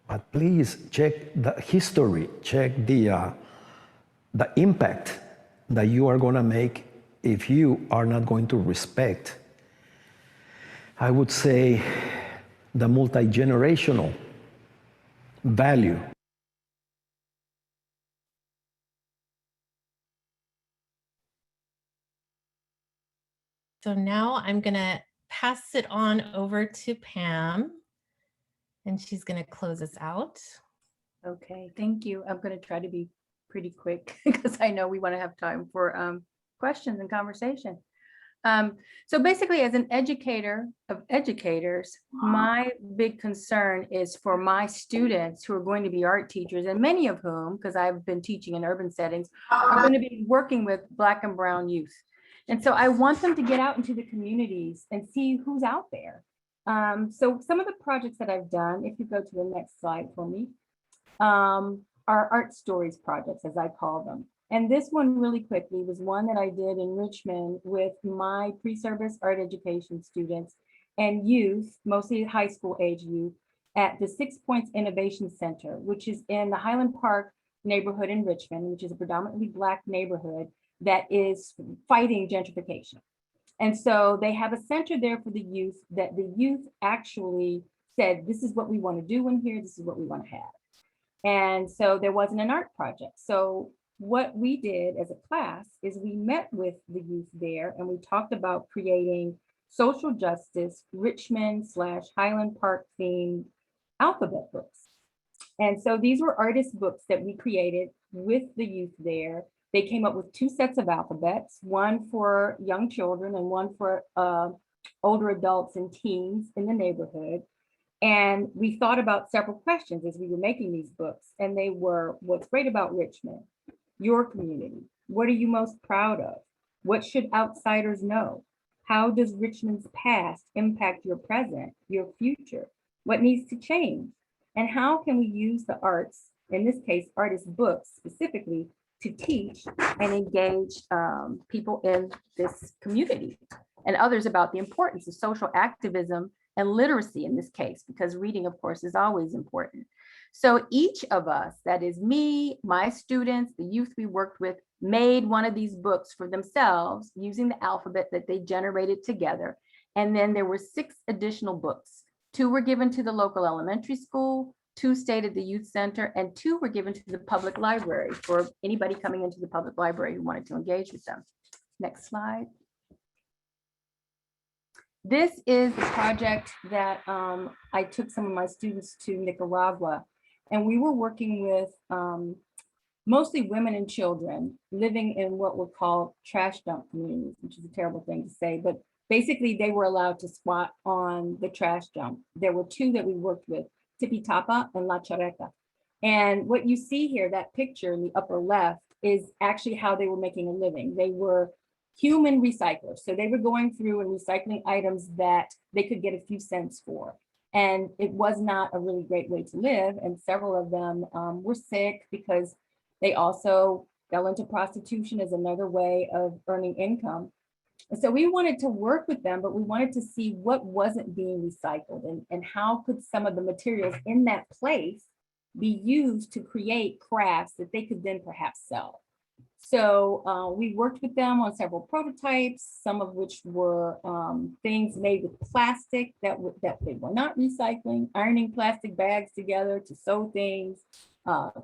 but please check the history, check the impact that you are gonna make if you are not going to respect, I would say, the multi-generational value. So now I'm gonna pass it on over to Pam, and she's gonna close us out. Okay, thank you. I'm going to try to be pretty quick because I know we want to have time for questions and conversation. So basically, as an educator of educators, my big concern is for my students who are going to be art teachers, and many of whom, because I've been teaching in urban settings, are going to be working with Black and Brown youth. And so I want them to get out into the communities and see who's out there. So some of the projects that I've done, if you go to the next slide for me, are art stories projects, as I call them. And this one really quickly was one that I did in Richmond with my pre-service art education students and youth, mostly high school age youth, at the 6 Points Innovation Center, which is in the Highland Park neighborhood in Richmond, which is a predominantly Black neighborhood that is fighting gentrification. And so they have a center there for the youth that the youth actually said, this is what we want to do in here, this is what we want to have. And so there wasn't an art project. So what we did as a class is we met with the youth there and we talked about creating social justice Richmond/Highland Park themed alphabet books. And so these were artist books that we created with the youth there. They came up with 2 sets of alphabets, one for young children and one for older adults and teens in the neighborhood. And we thought about several questions as we were making these books. And they were, what's great about Richmond? Your community. What are you most proud of? What should outsiders know? How does Richmond's past impact your present, your future? What needs to change? And how can we use the arts, in this case, artist books specifically, to teach and engage people in this community and others about the importance of social activism and literacy in this case, because reading, of course, is always important. So each of us, that is me, my students, the youth we worked with, made one of these books for themselves using the alphabet that they generated together. And then there were 6 additional books. 2 were given to the local elementary school, 2 stayed at the youth center, and 2 were given to the public library for anybody coming into the public library who wanted to engage with them. Next slide. This is the project that I took some of my students to Nicaragua, and we were working with mostly women and children living in what were called trash dump communities, which is a terrible thing to say, but basically they were allowed to squat on the trash dump. There were 2 that we worked with, Tipitapa and La Charreta. And what you see here, that picture in the upper left, is actually how they were making a living. They were human recyclers. So they were going through and recycling items that they could get a few cents for. And it was not a really great way to live. And several of them were sick because they also fell into prostitution as another way of earning income. And so we wanted to work with them, but we wanted to see what wasn't being recycled and how could some of the materials in that place be used to create crafts that they could then perhaps sell. So we worked with them on several prototypes, some of which were things made with plastic that they were not recycling, ironing plastic bags together to sew things,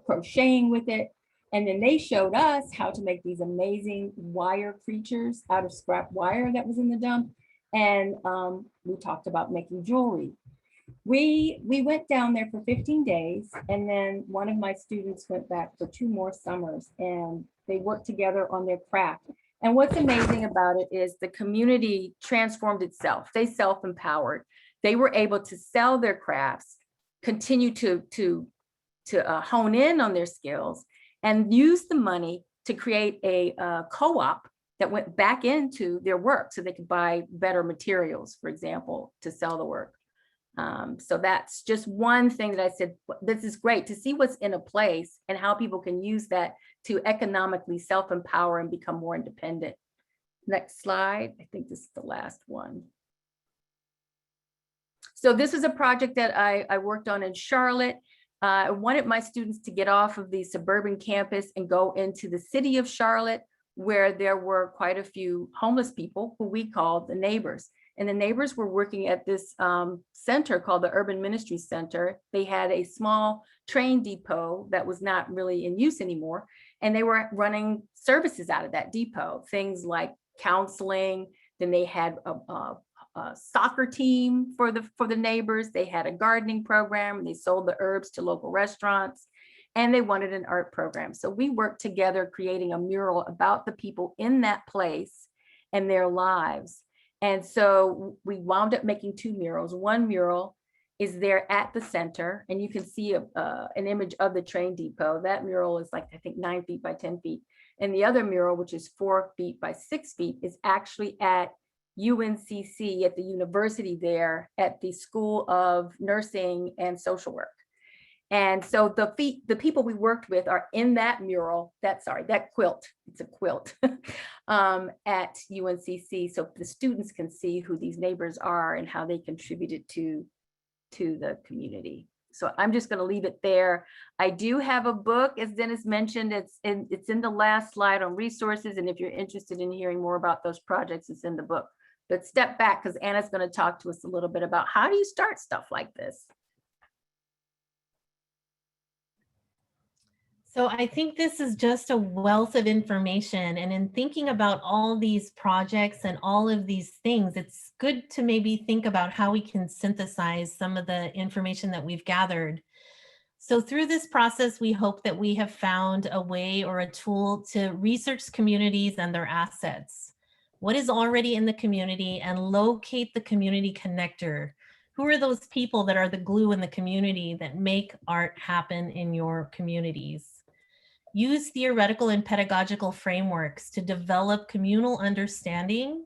crocheting with it. And then they showed us how to make these amazing wire creatures out of scrap wire that was in the dump. And we talked about making jewelry. We went down there for 15 days, and then one of my students went back for 2 more summers, and they worked together on their craft. And what's amazing about it is the community transformed itself. They self-empowered. they were able to sell their crafts, continue to hone in on their skills, and use the money to create a co-op that went back into their work so they could buy better materials, for example, to sell the work. So that's just one thing that I said, this is great to see what's in a place and how people can use that to economically self-empower and become more independent. Next slide. I think this is the last one. So this is a project that I worked on in Charlotte. I wanted my students to get off of the suburban campus and go into the city of Charlotte, where there were quite a few homeless people who we called the neighbors. And the neighbors were working at this center called the Urban Ministry Center. They had a small train depot that was not really in use anymore. And they were running services out of that depot, things like counseling. Then they had a soccer team for the neighbors. They had a gardening program, and they sold the herbs to local restaurants, and they wanted an art program. So we worked together creating a mural about the people in that place and their lives. And so we wound up making two murals. One mural is there at the center, and you can see an image of the train depot. That mural is like, I think 9 feet by 10 feet. And the other mural, which is 4 feet by 6 feet, is actually at UNCC, at the university there, at the School of Nursing and Social Work. And so the people we worked with are in that mural, that quilt, it's a quilt, at UNCC. So the students can see who these neighbors are and how they contributed to the community. So I'm just going to leave it there. I do have a book, as Dennis mentioned, it's in the last slide on resources. And if you're interested in hearing more about those projects, it's in the book. But step back, because Anna's going to talk to us a little bit about how do you start stuff like this? So I think this is just a wealth of information. And in thinking about all these projects and all of these things, it's good to maybe think about how we can synthesize some of the information that we've gathered. So through this process, we hope that we have found a way or a tool to research communities and their assets. What is already in the community, and locate the community connector. Who are those people that are the glue in the community that make art happen in your communities? Use theoretical and pedagogical frameworks to develop communal understanding,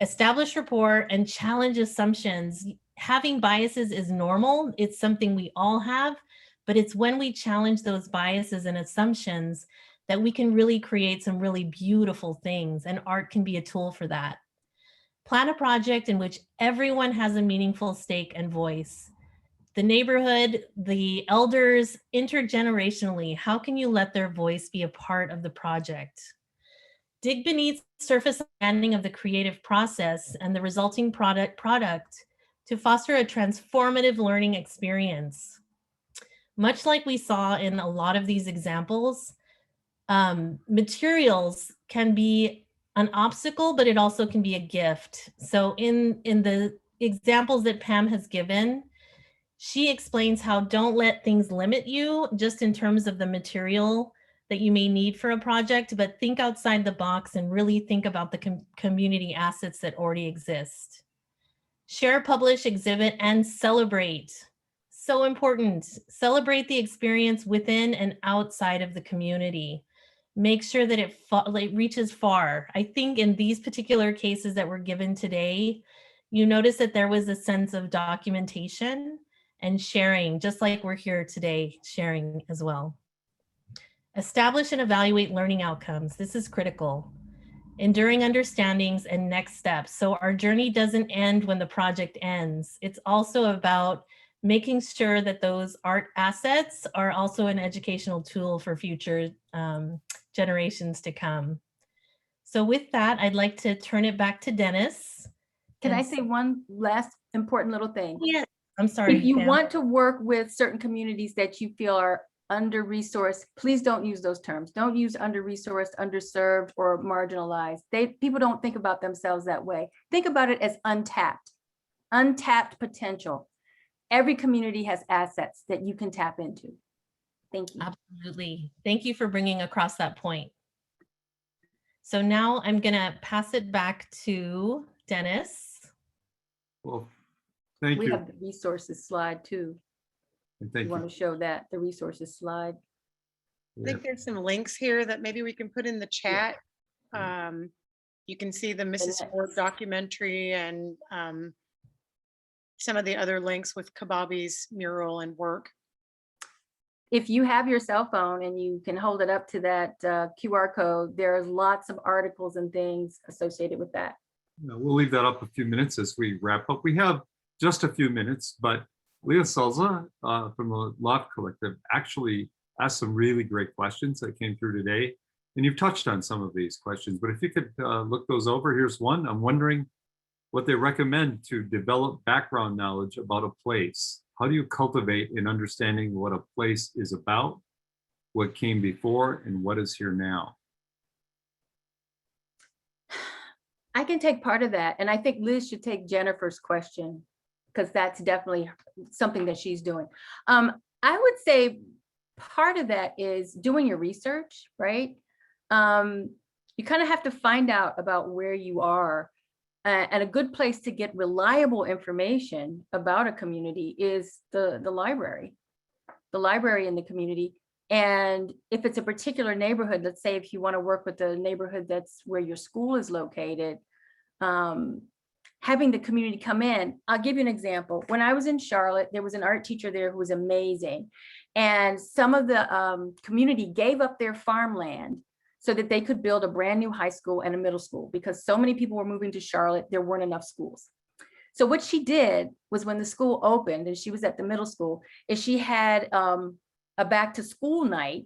establish rapport, and challenge assumptions. Having biases is normal. It's something we all have, but it's when we challenge those biases and assumptions that we can really create some really beautiful things, and art can be a tool for that. Plan a project in which everyone has a meaningful stake and voice. The neighborhood, the elders, intergenerationally, how can you let their voice be a part of the project? Dig beneath surface understanding of the creative process and the resulting product to foster a transformative learning experience. Much like we saw in a lot of these examples, materials can be an obstacle, but it also can be a gift. So in the examples that Pam has given, she explains how don't let things limit you just in terms of the material that you may need for a project, but think outside the box and really think about the community assets that already exist. Share, publish, exhibit, and celebrate. So important. Celebrate the experience within and outside of the community. Make sure that it reaches far. I think in these particular cases that were given today, you notice that there was a sense of documentation and sharing, just like we're here today, sharing as well. Establish and evaluate learning outcomes. This is critical. Enduring understandings and next steps. So our journey doesn't end when the project ends. It's also about making sure that those art assets are also an educational tool for future generations to come. So with that, I'd like to turn it back to Dennis. Can I say one last important little thing? Yeah, I'm sorry. If you Pam. want to work with certain communities that you feel are under-resourced, please don't use those terms. Don't use under-resourced, underserved, or marginalized. People don't think about themselves that way. Think about it as untapped potential. Every community has assets that you can tap into. Thank you. Absolutely. Thank you for bringing across that point. So now I'm going to pass it back to Dennis. Well, Thank We you. have the resources slide too. And You thank want you. to show that, the resources slide. I think there's some links here that maybe we can put in the chat. Yeah. You can see the Mrs. next. Ford documentary and some of the other links with Kababi's mural and work. If you have your cell phone and you can hold it up to that QR code, there's lots of articles and things associated with that. We'll leave that up a few minutes as we wrap up. We have just a few minutes, but Leah Salza from the Loft Collective actually asked some really great questions that came through today. And you've touched on some of these questions, but if you could look those over, here's one. I'm wondering what they recommend to develop background knowledge about a place. How do you cultivate an understanding what a place is about, what came before, and what is here now? I can take part of that. And I think Liz should take Jennifer's question because that's definitely something that she's doing. I would say part of that is doing your research, right? You kind of have to find out about where you are. And a good place to get reliable information about a community is the library in the community. And if it's a particular neighborhood, let's say if you want to work with the neighborhood that's where your school is located, having the community come in. I'll give you an example. When I was in Charlotte, there was an art teacher there who was amazing. And some of the community gave up their farmland so that they could build a brand new high school and a middle school because so many people were moving to Charlotte, there weren't enough schools. So what she did was when the school opened and she was at the middle school, is she had a back to school night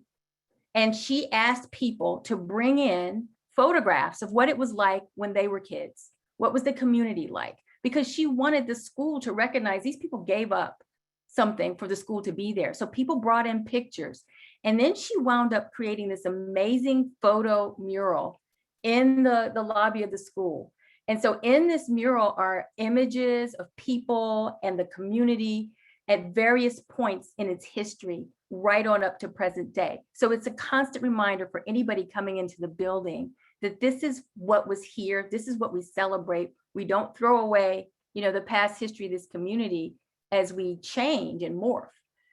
and she asked people to bring in photographs of what it was like when they were kids. What was the community like? Because she wanted the school to recognize these people gave up something for the school to be there. So people brought in pictures. And then she wound up creating this amazing photo mural in the lobby of the school. And so in this mural are images of people and the community at various points in its history, right on up to present day. So it's a constant reminder for anybody coming into the building that this is what was here. This is what we celebrate. We don't throw away, the past history of this community as we change and morph.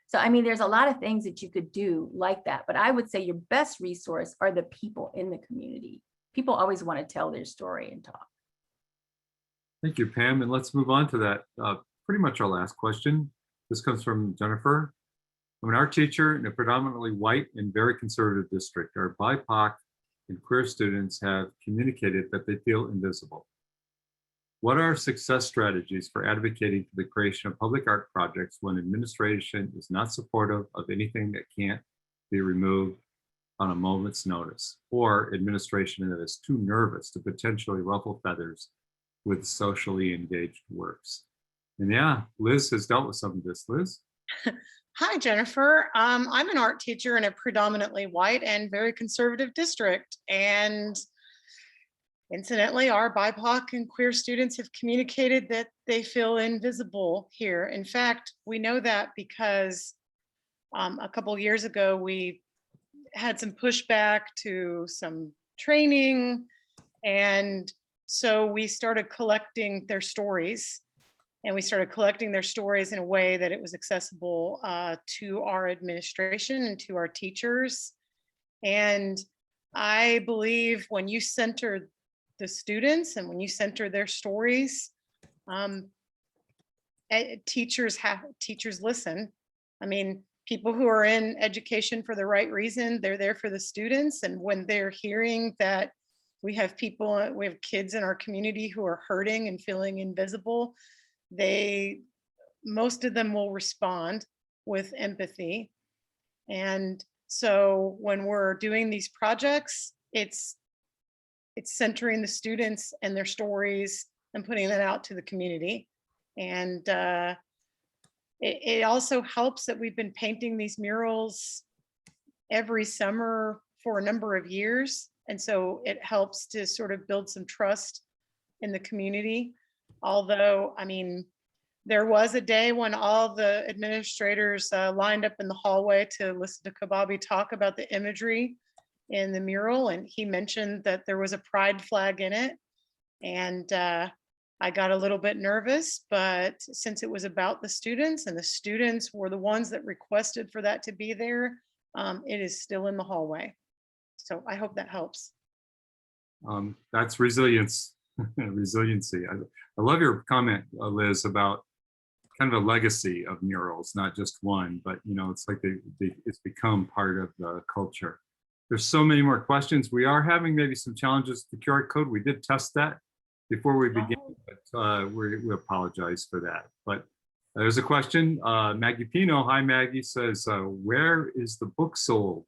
So, I mean, there's a lot of things that you could do like that, but I would say your best resource are the people in the community. People always want to tell their story and talk. Thank you, Pam. And let's move on to that. Pretty much our last question. This comes from Jennifer. I'm an art teacher in a predominantly white and very conservative district. Our BIPOC and queer students have communicated that they feel invisible. What are success strategies for advocating for the creation of public art projects when administration is not supportive of anything that can't be removed on a moment's notice, or administration that is too nervous to potentially ruffle feathers with socially engaged works? And yeah, Liz has dealt with some of this. Liz? Hi, Jennifer. I'm an art teacher in a predominantly white and very conservative district. And incidentally, our BIPOC and queer students have communicated that they feel invisible here. In fact, we know that because a couple of years ago, we had some pushback to some training. And so we started collecting their stories. And we started collecting their stories in a way that it was accessible to our administration and to our teachers. And I believe when you center the students and when you center their stories, teachers listen. I mean, people who are in education for the right reason, they're there for the students. And when they're hearing that we have kids in our community who are hurting and feeling invisible, most of them will respond with empathy. And so when we're doing these projects, it's centering the students and their stories and putting that out to the community. And it also helps that we've been painting these murals every summer for a number of years. And so it helps to sort of build some trust in the community. Although, I mean, there was a day when all the administrators lined up in the hallway to listen to Kababi talk about the imagery in the mural. And he mentioned that there was a pride flag in it. And I got a little bit nervous, but since it was about the students and the students were the ones that requested for that to be there, it is still in the hallway. So I hope that helps. That's resilience, resiliency. I love your comment, Liz, about kind of a legacy of murals, not just one, but you know, it's like it's become part of the culture. There's so many more questions. We are having maybe some challenges with the QR code. We did test that before we begin, but we apologize for that. But there's a question. Maggie Pino, hi Maggie, says, where is the book sold?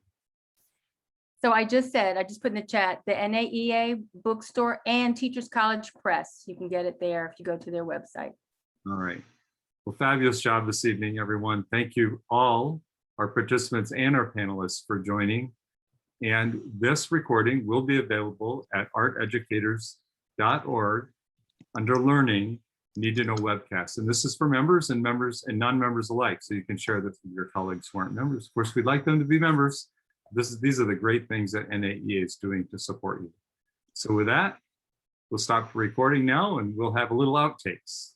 So I just put in the chat, the NAEA bookstore and Teachers College Press. You can get it there if you go to their website. All right. Well, fabulous job this evening, everyone. Thank you all, our participants and our panelists for joining. And this recording will be available at arteducators.org under Learning, Need to Know Webcast. And this is for members and non-members alike, so you can share this with your colleagues who aren't members. Of course, we'd like them to be members. These are the great things that NAEA is doing to support you. So with that, we'll stop recording now and we'll have a little outtakes.